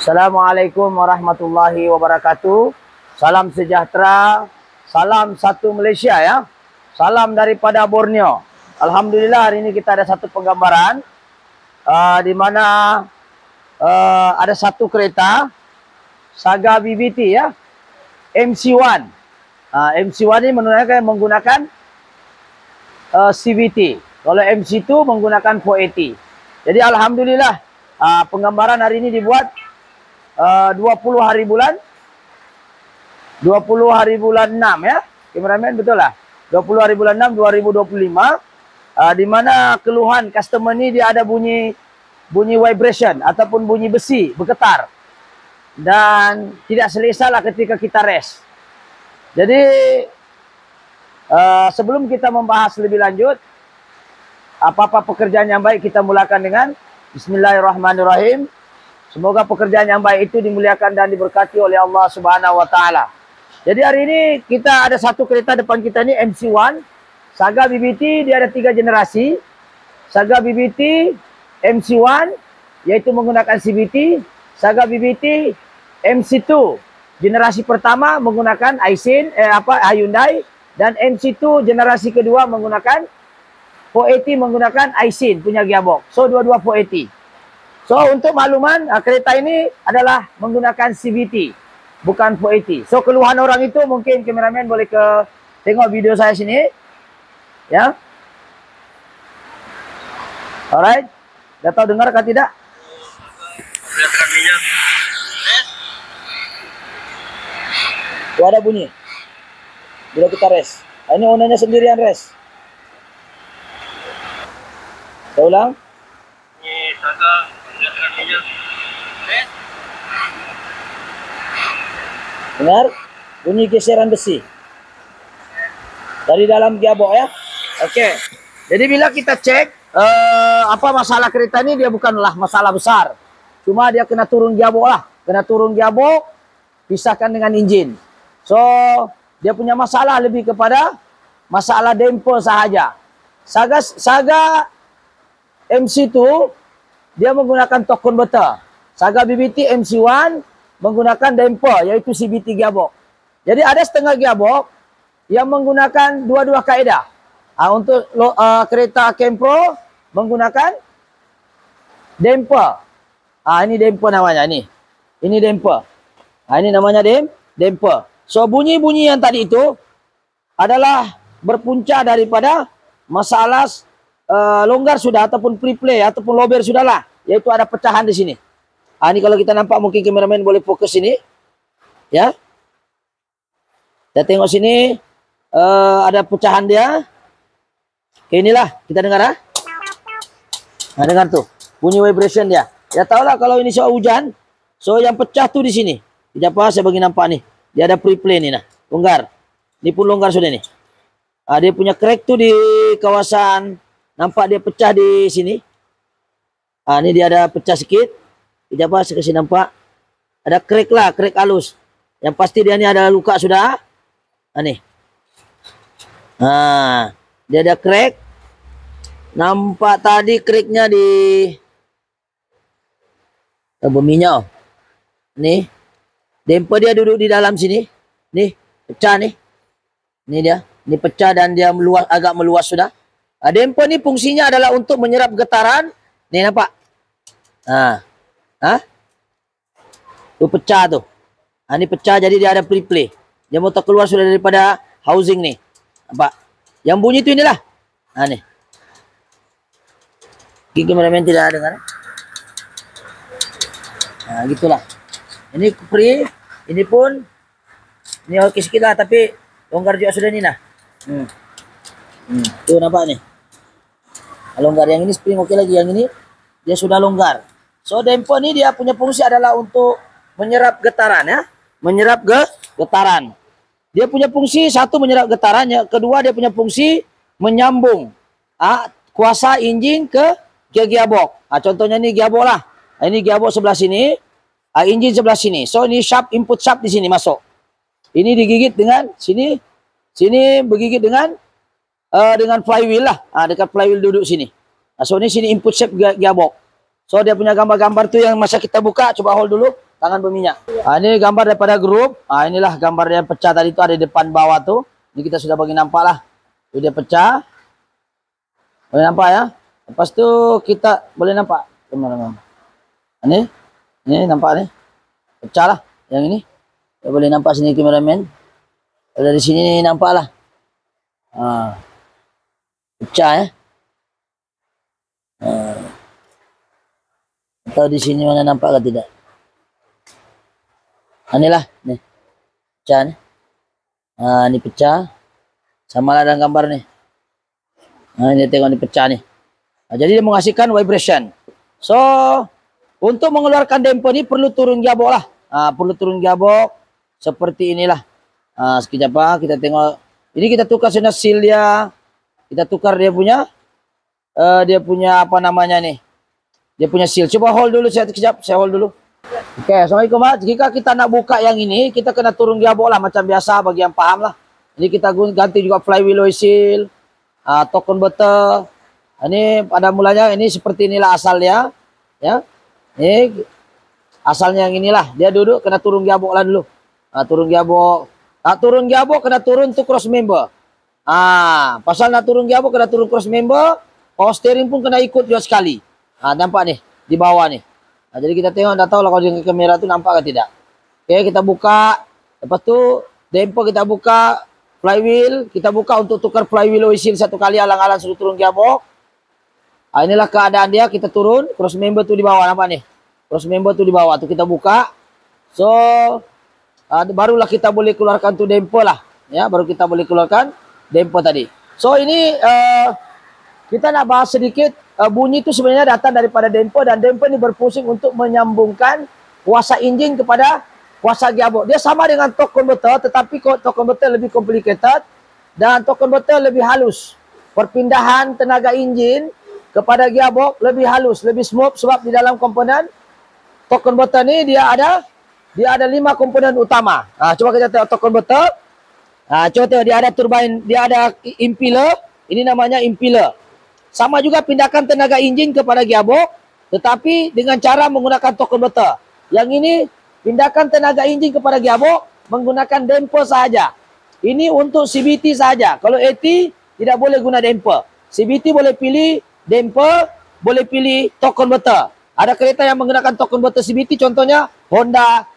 Assalamualaikum warahmatullahi wabarakatuh. Salam sejahtera, salam satu Malaysia ya. Salam daripada Borneo. Alhamdulillah hari ini kita ada satu penggambaran di mana ada satu kereta Saga BBT ya, MC1. MC1 ini menggunakan CVT. Kalau MC2 menggunakan 480. Jadi alhamdulillah penggambaran hari ini dibuat 20 hari bulan 6 ya. Kameramen betul lah. 20 hari bulan 6 2025. Di mana keluhan customer ni dia ada bunyi vibration ataupun bunyi besi bergetar. Dan tidak selesa lah ketika kita rest. Jadi sebelum kita membahas lebih lanjut, apa-apa pekerjaan yang baik kita mulakan dengan Bismillahirrahmanirrahim. Semoga pekerjaan yang baik itu dimuliakan dan diberkati oleh Allah Subhanahu wa taala. Jadi hari ini kita ada satu kereta depan kita ni MC1 Saga BBT. Dia ada 3 generasi. Saga BBT MC1 yaitu menggunakan CVT. Saga BBT MC2 generasi pertama menggunakan Hyundai, dan MC2 generasi kedua menggunakan 480 menggunakan Aisin punya gearbox. So dua-dua 480. So untuk makluman, kereta ini adalah menggunakan CVT, bukan 480. So keluhan orang itu mungkin kameramen boleh tengok video saya sini. Ya. Alright. Dah tahu dengar atau tidak? Lihatkan minyak. Tuh ada bunyi. Bila kita rest. Ini ownernya sendirian rest. Saya ulang. Ini Saga, lihatkan minyak. Dengar bunyi geseran besi dari dalam gearbox ya. Oke. Jadi bila kita cek apa masalah kereta ini, dia bukanlah masalah besar. Cuma dia kena turun gearbox lah. Kena turun gearbox, pisahkan dengan enjin. So dia punya masalah lebih kepada masalah damper sahaja. Saga MC2 dia menggunakan torque converter. Saga BBT MC1 menggunakan damper yaitu CVT gearbox. Jadi ada setengah gearbox yang menggunakan dua-dua kaedah. Untuk kereta Campro menggunakan damper. Ini damper namanya ni. Ini damper. Ini namanya damper. So bunyi-bunyi yang tadi itu adalah berpunca daripada masalah longgar sudah ataupun pre-play ataupun low bear sudah lah, yaitu ada pecahan di sini. Ini kalau kita nampak, mungkin kameramen boleh fokus sini. Ya. Kita tengok sini ada pecahan dia. Oke, inilah kita dengar ah. Nah, dengar tuh bunyi vibration dia. Ya tahulah kalau ini soal hujan. So yang pecah tuh di sini. Tidak apa, saya bagi nampak nih. Dia ada pre-play nih nah. Longgar. Ini pun longgar sudah nih. Dia punya crack tuh di kawasan, nampak dia pecah di sini. Ini dia ada pecah sedikit. Tidak apa, saya kasih nampak. Ada crack lah, crack halus. Yang pasti dia ni ada luka sudah. Nih. Dia ada crack. Nampak tadi cracknya di berminyak. Nih. Damper dia duduk di dalam sini. Nih, pecah nih. Ini dia. Ini pecah dan dia meluas, agak meluas sudah. Damper ni fungsinya adalah untuk menyerap getaran. Nih nampak. Tuh pecah tuh. Ini pecah jadi dia ada pre-play. Dia mau keluar sudah daripada housing nih. Nampak? Yang bunyi itu inilah. Nih. Gigi kameramen tidak dengar. Gitulah. Ini free. Ini pun ini oke sedikit lah, tapi longgar juga sudah nih nah. Tuh nampak nih. Longgar yang ini spring oke lagi, yang ini dia sudah longgar. So damper ini dia punya fungsi adalah untuk menyerap getaran ya. Menyerap getaran. Dia punya fungsi satu menyerap getaran, yang kedua dia punya fungsi menyambung kuasa enjin ke gearbox. Contohnya ini gearbox lah. Ini gearbox sebelah sini, enjin sebelah sini. So ini shaft, input shaft di sini masuk. Ini digigit dengan sini bergigit dengan flywheel lah. Dekat flywheel duduk sini. So ini sini input shaft gearbox. So dia punya gambar-gambar tuh yang masa kita buka, coba hold dulu. tangan berminyak. Ini gambar daripada grup. Inilah gambar yang pecah tadi itu ada di depan bawah tuh. Ini kita sudah bagi nampak lah. Itu dia pecah. Boleh nampak ya. Lepas tu kita boleh nampak teman-teman. Ini nampak nih. Pecah lah yang ini. Kita boleh nampak sini kameramen. Dari sini nampak lah. Pecah ya. Atau di sini mana nampak atau tidak? Inilah nih. Pecah nih. Ini pecah. Sama lah dengan gambar nih. Ini tengok ini pecah nih. Jadi dia menghasilkan vibration. So, untuk mengeluarkan damper ini perlu turun gearbox lah. Perlu turun gearbox seperti inilah. Sekejap kita tengok. Ini kita tukar sana seal dia. Kita tukar dia punya apa namanya nih. Dia punya seal. Coba hold dulu sekejap, saya hold dulu. Oke, Assalamualaikum Mas. Jika kita nak buka yang ini, kita kena turun gearbox lah macam biasa bagi yang paham lah. Ini kita ganti juga flywheel oil seal, torque converter. Ini pada mulanya ini seperti inilah asalnya, ya. Ini asalnya yang inilah. Dia duduk kena turun gearbox lah dulu. Turun gearbox. Tak turun gearbox kena turun to cross member. Pasal nak turun gearbox kena turun cross member. Power steering pun kena ikut juga sekali. Nampak nih di bawah nih. Jadi kita tengok, tak tahu lah kalau dengan kamera tu nampak ke tidak. Oke, kita buka. Lepas tu damper kita buka, flywheel kita buka untuk tukar flywheel oil seal satu kali alang-alang suruh turun gearbox. Inilah keadaan dia, kita turun, cross member tu di bawah, nampak nih. Cross member tu di bawah tu kita buka. So barulah kita boleh keluarkan tu damper lah. Ya, baru kita boleh keluarkan damper tadi. So ini kita nak bahas sedikit. Bunyi itu sebenarnya datang daripada damper, dan damper ini berfungsi untuk menyambungkan kuasa enjin kepada kuasa gearbox. Dia sama dengan torque converter, tetapi torque converter lebih complicated dan torque converter lebih halus. Perpindahan tenaga enjin kepada gearbox lebih halus, lebih smooth, sebab di dalam komponen torque converter ini dia ada 5 komponen utama. Coba kita tengok torque converter. Coba tengok, dia ada turbine, dia ada impeller. Ini namanya impeller. Sama juga pindahkan tenaga enjin kepada gearbox, tetapi dengan cara menggunakan torque converter. Yang ini pindahkan tenaga enjin kepada gearbox menggunakan damper sahaja. Ini untuk CVT sahaja. Kalau AT tidak boleh guna damper. CVT boleh pilih damper, boleh pilih torque converter. Ada kereta yang menggunakan torque converter CVT, contohnya Honda,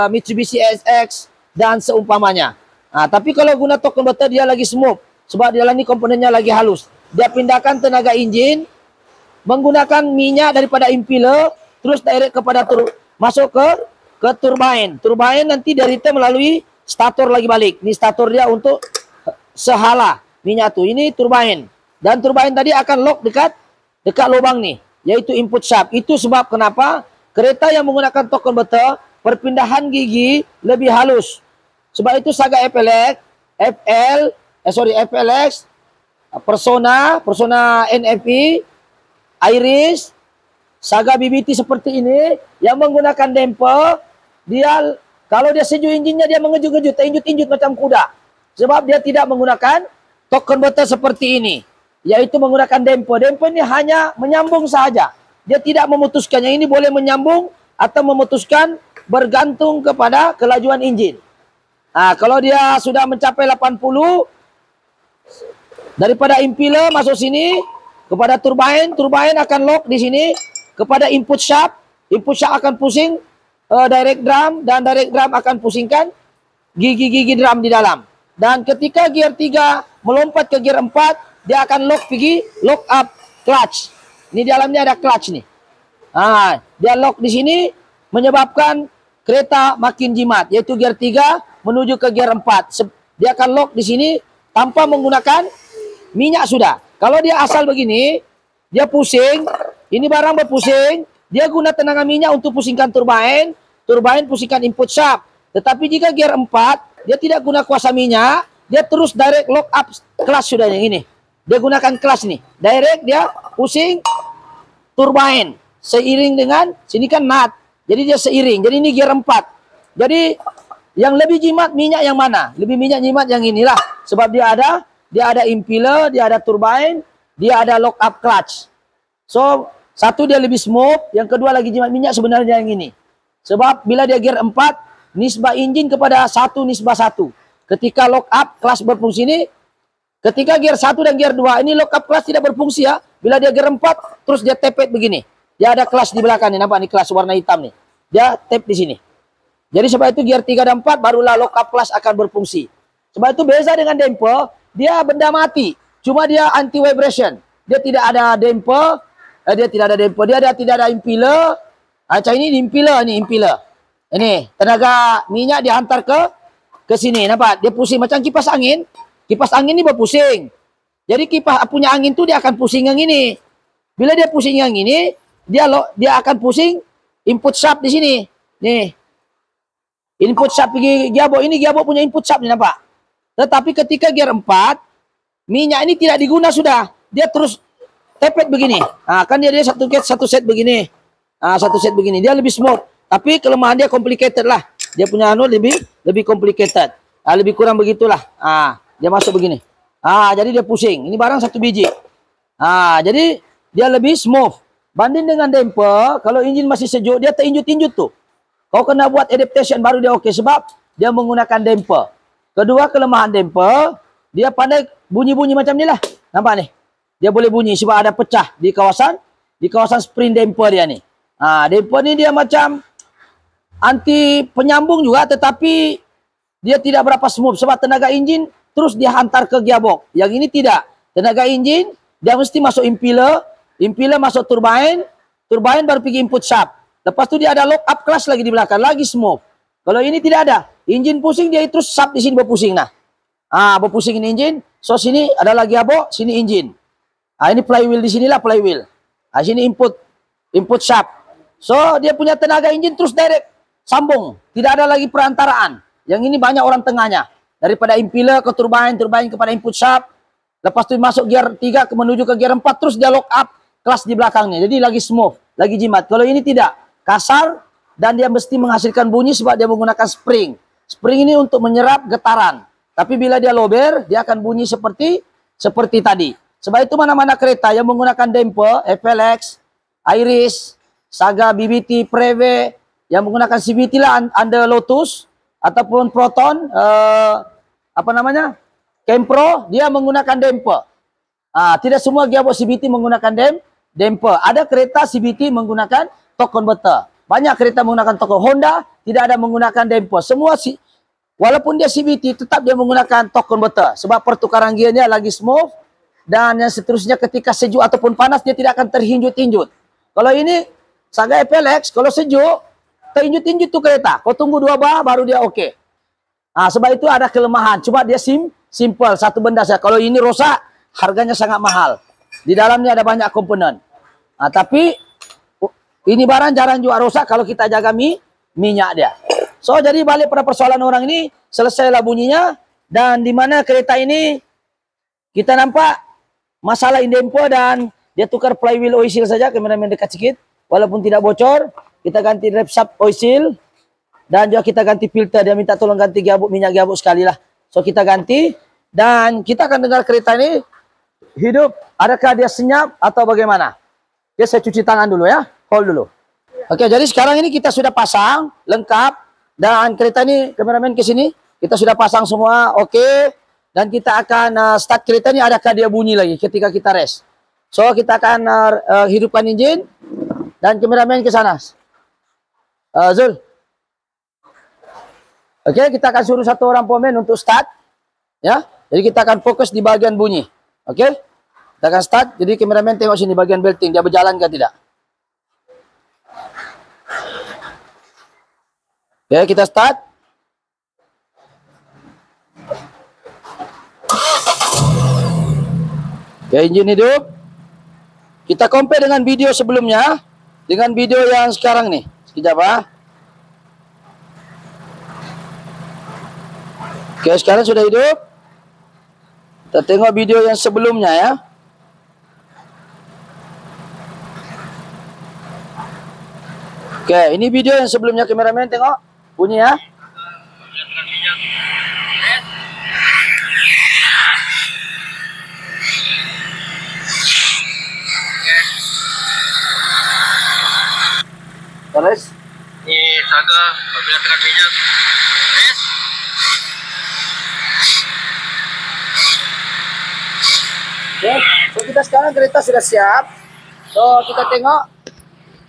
Mitsubishi ASX dan seumpamanya. Tapi kalau guna torque converter dia lagi smooth, sebab di dalam ini komponennya lagi halus. Dia pindahkan tenaga enjin menggunakan minyak daripada impeller terus direct kepada masuk ke turbine. Turbine nanti dari melalui stator lagi balik. Ini stator dia untuk sehala minyak tu. Ini turbine. Dan turbine tadi akan lock dekat lubang nih, yaitu input shaft. Itu sebab kenapa kereta yang menggunakan torque converter perpindahan gigi lebih halus. Sebab itu Saga FLX, FLX, Persona NFE, Iris, Saga BBT seperti ini yang menggunakan damper, dia kalau dia sejuk enjinnya dia mengejut-ngejut, injut-injut macam kuda. Sebab dia tidak menggunakan torque converter seperti ini, yaitu menggunakan damper. Damper ini hanya menyambung sahaja. Dia tidak memutuskan. Yang ini boleh menyambung atau memutuskan bergantung kepada kelajuan enjin. Kalau dia sudah mencapai 80, daripada impeller masuk sini kepada turbine, turbine akan lock di sini kepada input shaft. Input shaft akan pusing direct drum, dan direct drum akan pusingkan gigi-gigi drum di dalam. Dan ketika gear 3 melompat ke gear 4, dia akan lock up clutch. Ini di dalamnya ada clutch nih. Dia lock di sini menyebabkan kereta makin jimat, yaitu gear 3 menuju ke gear 4. Dia akan lock di sini tanpa menggunakan minyak sudah. Kalau dia asal begini, dia pusing, ini barang berpusing, dia guna tenaga minyak untuk pusingkan turbine, turbine pusingkan input shaft. Tetapi jika gear 4, dia tidak guna kuasa minyak, dia terus direct lock up clutch sudah yang ini. Dia gunakan clutch nih, direct dia pusing turbine seiring dengan sini kan nut. Jadi dia seiring. Jadi ini gear 4. Jadi yang lebih jimat minyak yang mana? Lebih minyak jimat yang inilah. Sebab dia ada impeller, dia ada turbine, dia ada lock up clutch. So, satu dia lebih smooth, yang kedua lagi jimat minyak sebenarnya yang ini. Sebab bila dia gear 4, nisbah enjin kepada 1:1. Ketika lock up kelas berfungsi ini, ketika gear 1 dan gear 2 ini lock up kelas tidak berfungsi ya. Bila dia gear 4 terus dia tepet begini. Dia ada kelas di belakang nih, nampak nih kelas warna hitam nih. Dia tap di sini. Jadi sebab itu gear 3 dan 4 barulah lock up kelas akan berfungsi. Sebab itu beza dengan damper, dia benda mati. Cuma dia anti vibration. Dia tidak ada damper, dia tidak ada impeller. Macam ini impeller ni, impeller. Ini tenaga minyak dihantar ke sini, nampak? Dia pusing macam kipas angin. Kipas angin ni berpusing. Jadi kipas punya angin tu dia akan pusing yang ini. Bila dia pusing yang ini, dia akan pusing input shaft di sini. Nih. Input shaft gearbox ini, gearbox punya input shaft ni, nampak? Tetapi ketika gear 4, minyak ini tidak diguna sudah. Dia terus tepet begini. Kan dia satu set begini. Satu set begini. Dia lebih smooth. Tapi kelemahan dia complicated lah. Dia punya lebih complicated. Lebih kurang begitulah. Dia masuk begini. Jadi dia pusing. Ini barang satu biji. Jadi dia lebih smooth. Banding dengan damper, kalau enjin masih sejuk, dia terinjut-injut tuh. Kau kena buat adaptation baru dia okey. Sebab dia menggunakan damper. Kedua kelemahan damper, dia pandai bunyi-bunyi macam ni lah. Nampak ni? Dia boleh bunyi sebab ada pecah di kawasan spring damper dia ni. Damper ni dia macam anti penyambung juga, tetapi dia tidak berapa smooth sebab tenaga enjin terus dia hantar ke gearbox. Yang ini tidak. Tenaga enjin dia mesti masuk impeller, impeller masuk turbine, turbine baru pergi input shaft. Lepas tu dia ada lock up class lagi di belakang, lagi smooth. Kalau ini tidak ada, enjin pusing dia terus shaft di sini berpusing nah. Berpusing ini enjin, so sini ada lagi gearbox, sini enjin. Ini flywheel di sinilah flywheel. Sini input shaft. So dia punya tenaga enjin terus direct sambung, tidak ada lagi perantaraan. Yang ini banyak orang tengahnya. Daripada impeller ke turbine, turbine kepada input shaft. Lepas tu masuk gear 3 menuju ke gear 4 terus dia lock up kelas di belakangnya. Jadi lagi smooth, lagi jimat. Kalau ini tidak, kasar dan dia mesti menghasilkan bunyi sebab dia menggunakan spring. Spring ini untuk menyerap getaran. Tapi bila dia lower, dia akan bunyi seperti tadi. Sebab itu mana-mana kereta yang menggunakan damper, FLX, Iris, Saga, BBT, Preve, yang menggunakan CVT lah under Lotus ataupun Proton, Kempro, dia menggunakan damper. Tidak semua gearbox CVT menggunakan damper. Ada kereta CVT menggunakan torque converter. Banyak kereta menggunakan torque. Honda tidak ada menggunakan damper. Semua walaupun dia CVT tetap dia menggunakan torque converter sebab pertukaran gearnya lagi smooth dan yang seterusnya ketika sejuk ataupun panas dia tidak akan terhinjut-hinjut. Kalau ini Saga FLX kalau sejuk terinjut-injut tuh kereta. Kau tunggu 2 bar baru dia okey. Sebab itu ada kelemahan. Cuma dia simple. Satu benda saja. Kalau ini rosak, harganya sangat mahal. Di dalamnya ada banyak komponen. Tapi ini barang jarang juga rosak kalau kita jaga minyak dia. So, jadi balik pada persoalan orang ini, selesailah bunyinya. Dan di mana kereta ini, kita nampak masalah in damper dan dia tukar flywheel oil seal saja. Kameramen dekat sikit. Walaupun tidak bocor. Kita ganti rep shaft oil seal dan juga kita ganti filter. Dia minta tolong ganti minyak gearbox sekali lah. So kita ganti dan kita akan dengar kereta ini hidup. Adakah dia senyap atau bagaimana? Oke, saya cuci tangan dulu ya. Hold dulu. Oke, jadi sekarang ini kita sudah pasang lengkap dan kereta ini kameramen ke sini. Kita sudah pasang semua. Oke. Dan kita akan start kereta ini. Adakah dia bunyi lagi ketika kita rest? So kita akan hidupkan enjin dan kameramen ke sana. Zul. Oke, kita akan suruh satu orang pomen untuk start. Ya. Jadi kita akan fokus di bagian bunyi. Oke. Kita akan start. Jadi kameramen tengok sini bagian belting. Dia berjalan ke tidak? Oke, kita start. Oke, enjin hidup. Kita compare dengan video sebelumnya. Dengan video yang sekarang nih. Sekejap Oke, sekarang sudah hidup. Kita tengok video yang sebelumnya ya. Oke, ini video yang sebelumnya kameramen tengok. Bunyi ya. Terus Ini Saga pergerakan minyak. Res. Oke, so kita sekarang kereta sudah siap. So kita tengok,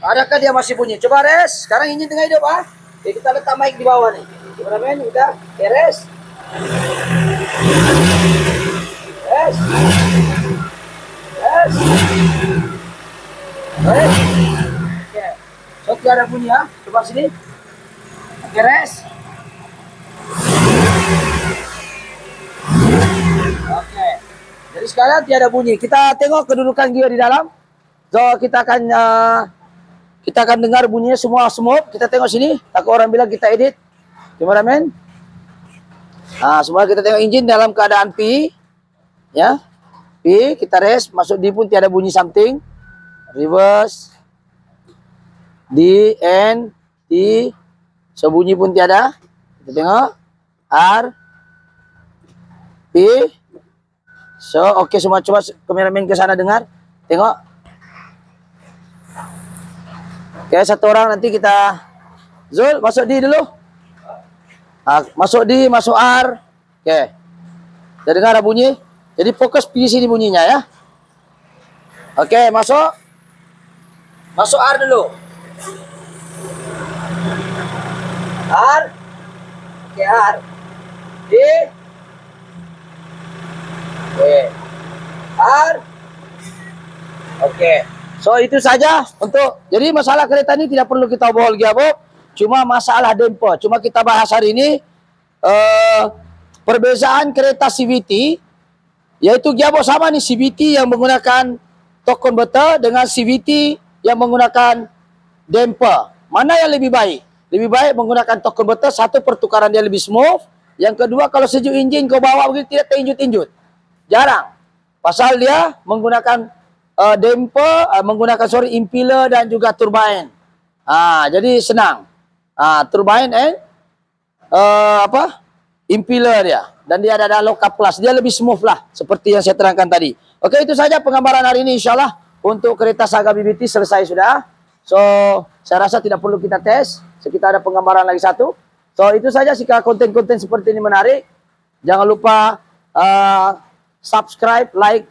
adakah dia masih bunyi? Coba res. Sekarang ingin tengah hidup ah. Oke, kita letak mic di bawah nih. Kameramen udah. Oke, res. Res. Res. Res. Oke. So tiada bunyi ya. Coba sini. Oke, res. Oke. Jadi sekarang tiada bunyi. Kita tengok kedudukan gear di dalam. So kita akan dengar bunyinya semua smooth. Kita tengok sini. Takut orang bilang kita edit. Kameramen. Semua kita tengok engine dalam keadaan P. Ya. P, kita rest, masuk D pun tiada bunyi something. Reverse. D, N, T. So bunyi pun tiada. Kita tengok. R. P. So oke semua, coba kameramen ke sana dengar. Tengok. Oke, satu orang nanti kita Zul masuk D dulu. Masuk D, masuk R. Oke. Dah dengar ada bunyi? Jadi fokus di sini bunyinya ya. Oke, masuk. Masuk R dulu. R. Oke, R. D. Oke. R. Oke. So itu saja untuk, jadi masalah kereta ini tidak perlu kita bawa gearbox, cuma masalah damper. Cuma kita bahas hari ini perbezaan kereta CVT, yaitu gearbox sama nih CVT yang menggunakan torque converter dengan CVT yang menggunakan damper. Mana yang lebih baik? Lebih baik menggunakan torque converter, satu pertukaran dia lebih smooth. Yang kedua kalau sejuk engine kau bawa begitu tidak terinjut-injut. Jarang. Pasal dia menggunakan damper, menggunakan impeller dan juga turbine. Jadi senang. Turbine impeller dia. Dan dia ada lock plus. Dia lebih smooth lah seperti yang saya terangkan tadi. Oke, itu saja penggambaran hari ini insyaallah untuk kereta Saga BBT selesai sudah. So, saya rasa tidak perlu kita tes. Kita ada penggambaran lagi satu. So, itu saja jika konten-konten seperti ini menarik. Jangan lupa subscribe, like,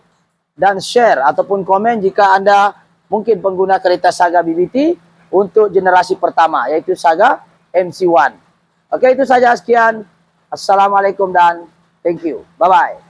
dan share ataupun komen jika Anda mungkin pengguna kereta Saga BBT untuk generasi pertama, yaitu Saga MC1. Oke, itu saja, sekian. Assalamualaikum dan thank you. Bye-bye.